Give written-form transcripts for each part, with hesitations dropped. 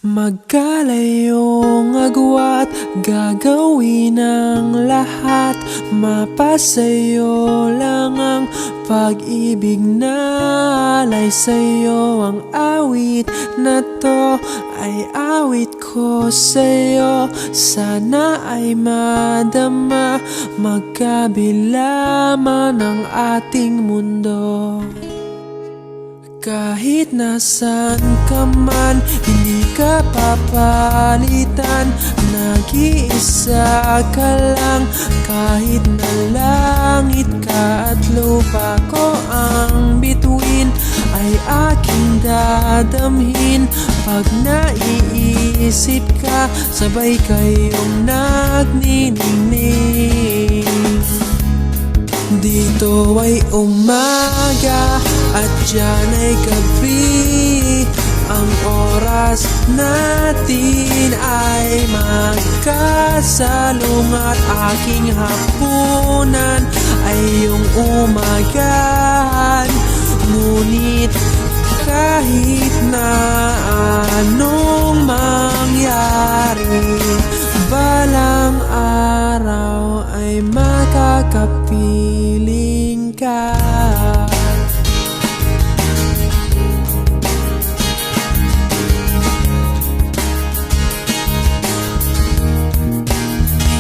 Magkalayong agwat, gagawin ang lahat. Mapasayo lang ang pag-ibig na alay sa'yo. Ang awit na to ay awit ko sa'yo. Sana ay madama, magkabila man ang ating mundo. Kahit nasan ka man, hindi ka papalitan. Nag-iisa ka lang, kahit na langit ka at lupa ko ang bituin, ay aking dadamhin. Pag naiisip ka, sabay kayong nagniningning. Dito ay umaga at diyan ay gabi. Ang oras natin ay magkasalungat. Aking hapunan ay iyong umagahan. Ngunit kahit na anong mangyari, balang araw ay makakapiling ka.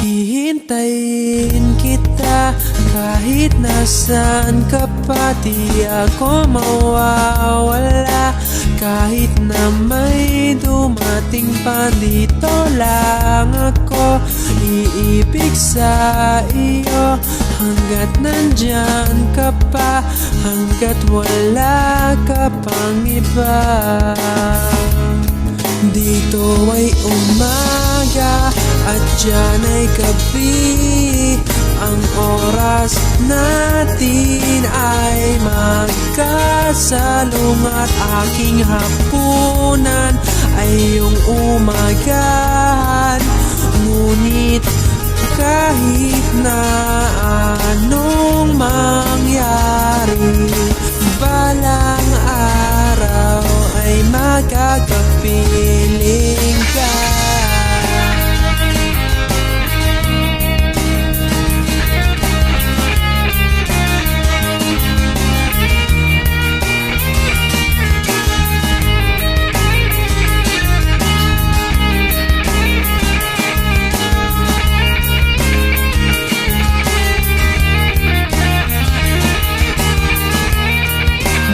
Hihintayin kita kahit nasan ka pa. Di ako mawawala kahit na may dumating pa. Dito lang ako iibig sa iyo hanggat nandyan ka pa, hanggat wala ka pang iba. Dito ay umaga at diyan ay gabi. Ang oras natin ay magkasalungat. Aking hapunan ay iyong umagahan. Ngunit kahit na anong mangyari, balang araw ay magkakapiling ka.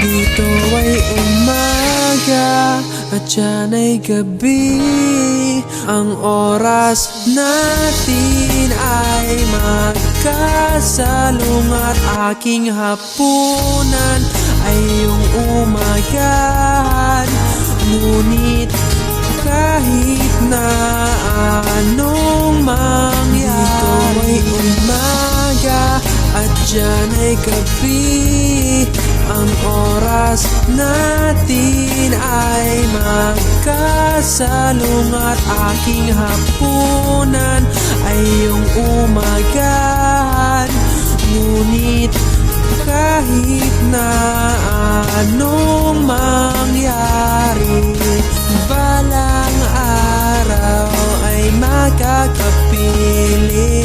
Dito ay umaga at diyan ay gabi. Ang oras natin ay magkasalungat. Aking hapunan ay iyong umagahan. Ngunit kahit na anong mangyari, dito ay umaga at diyan ay gabi. Ang oras natin ay magkasalungat. Aking hapunan ay iyong umagahan. Ngunit kahit na anong mangyari, balang araw ay magkakapiling